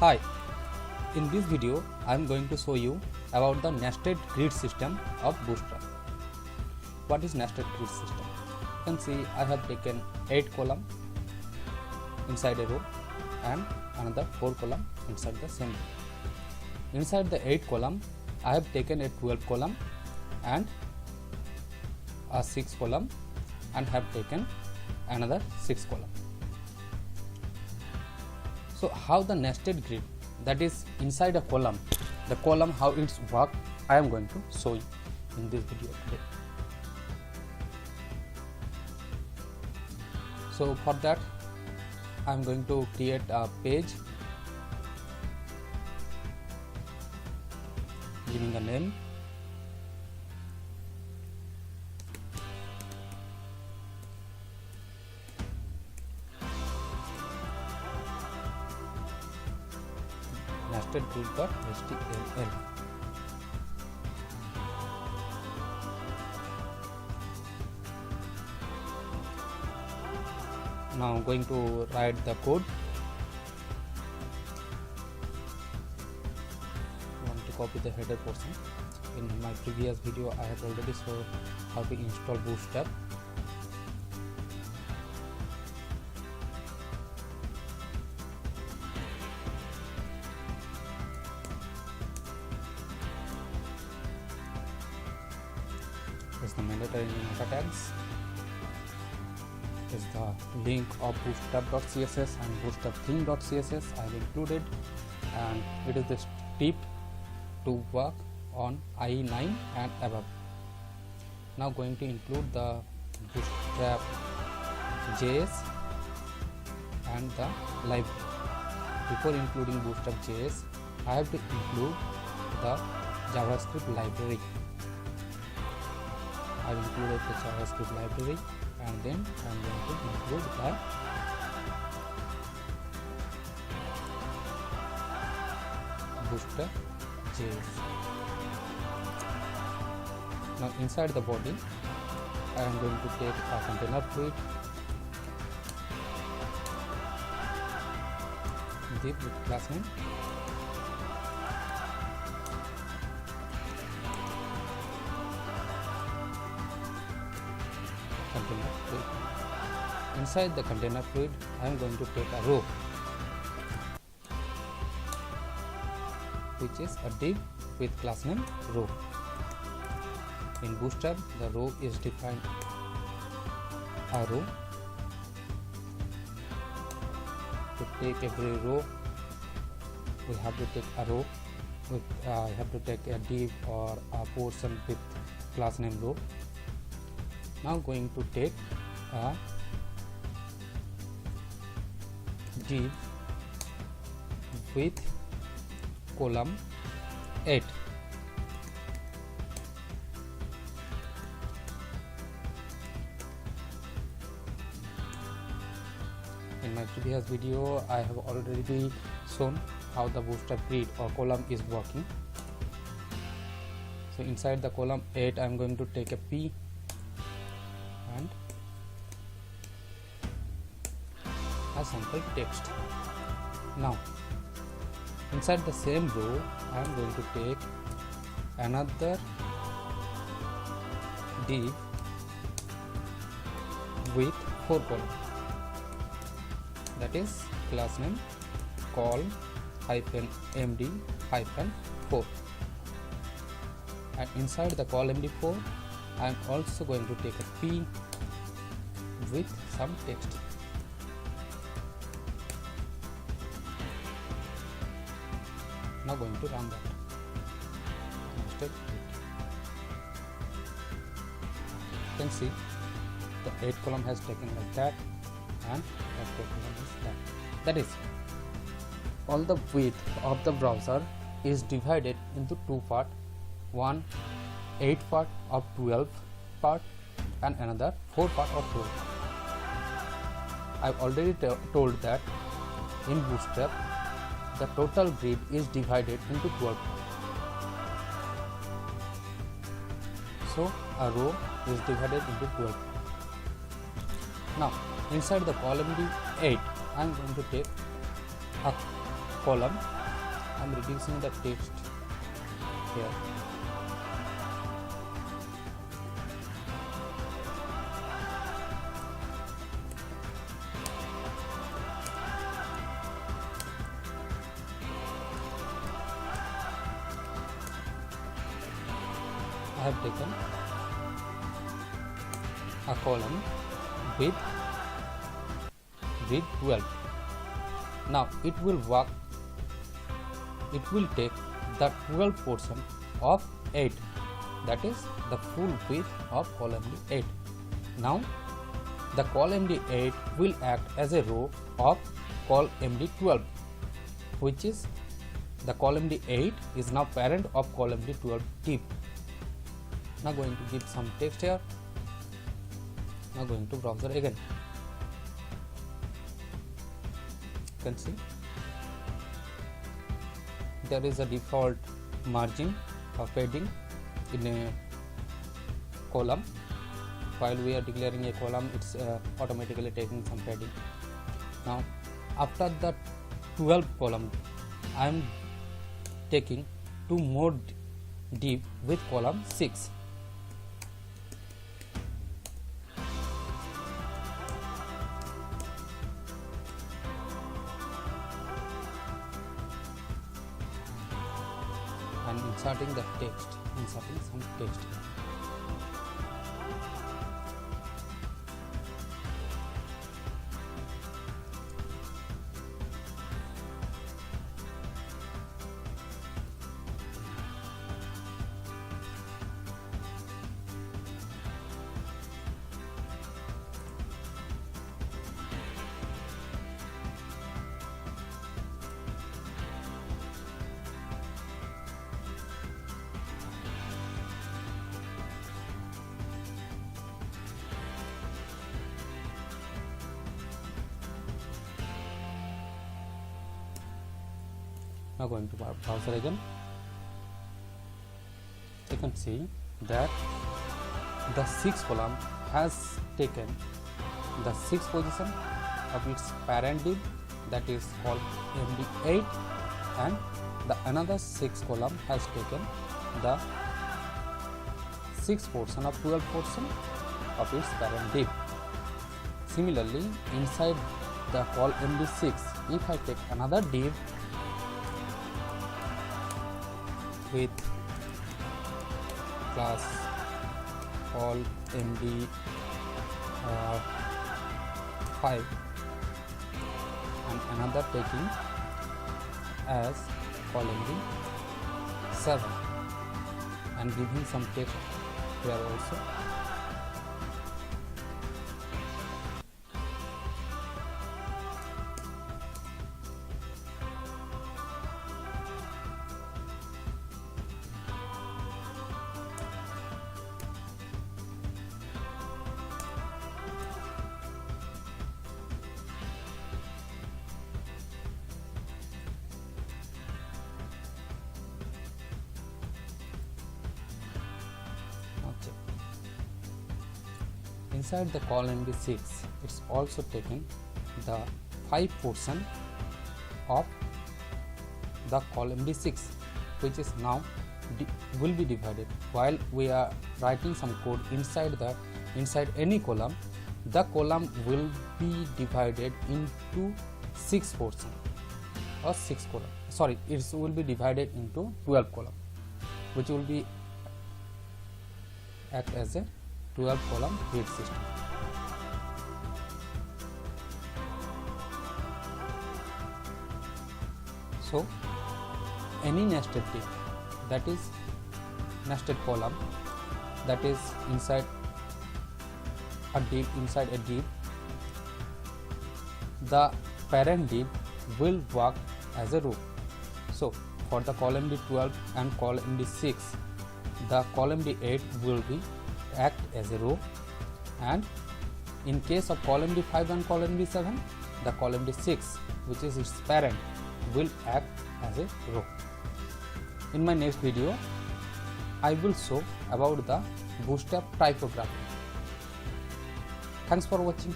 Hi, in this video I am going to show you about the nested grid system of Bootstrap. What is nested grid system? You can see I have taken 8 column inside a row and another 4 column inside the same row. Inside the 8 column I have taken a 12 column and a 6 column and have taken another 6 column. So how the nested grid, that is inside a column, the column how it's work, I am going to show you in this video today. So for that I am going to create a page giving a name, nested grid.html. Now I'm going to write the code. I want to copy the header portion. In my previous video I have already shown how to install Bootstrap. Is the mandatory meta tags, is the link of bootstrap.css and bootstrap theme.css I have included, and it is the tip to work on IE9 and above. Now going to include the bootstrap JS and the library. Before including bootstrap JS I have to include the JavaScript library. I have included the JavaScript library and then I am going to include the Bootstrap JS. Now inside the body I am going to take a container fluid, div with class name, container fluid. Inside the container fluid I am going to take a row which is a div with class name row. In Bootstrap the row is defined a row. To take every row we have to take a row with have to take a div or a portion with class name row. Now going to take a div with column 8. In my previous video I have already shown how the Bootstrap grid or column is working. So inside the column 8 I am going to take a P and a sample text. Now inside the same row I am going to take another div with 4 columns, that is class name col -md -4, and inside the col md4 I am also going to take a P with some text. Now going to run that. You can see the 8 column has taken like that and that 4 column is that. That is, all the width of the browser is divided into 2 parts, one 8 part of 12 part and another 4 part of 12. I have already told that in Bootstrap the total grid is divided into 12. So a row is divided into 12. Now inside the column 8 I am going to take a column. I am reducing the text here. I have taken a column with 12. Now it will take the 12 portion of 8, that is the full width of column D8. Now the column D8 will act as a row of column D12, which is the column D8 is now parent of column D12 div. Now going to give some text here. Now going to browser again. You can see there is a default margin of padding in a column. While we are declaring a column, it's automatically taking some padding. Now after the 12 column, I am taking 2 more div with column 6. And inserting the text, inserting some text. Now going to browser again. You can see that the 6th column has taken the 6th position of its parent div, that is called MD8, and the another 6th column has taken the 6th portion of 12 portion of its parent div. Similarly, inside the call MD6, if I take another div with class call MD5 and another taking as call MD7 and giving some text here also. Inside the column D6, it's also taking the 5 portion of the column D6, which is now will be divided. While we are writing some code inside any column, the column will be divided into 6 portion or 6 column. Sorry, it will be divided into 12 column, which will be act as a 12 column grid system. So any nested div, that is nested column, that is inside a div, the parent div will work as a row. So for the column D12 and column D6, the column D8 will be act as a row, and in case of column D5 and column D7, the column D6, which is its parent, will act as a row. In my next video, I will show about the Bootstrap typography. Thanks for watching.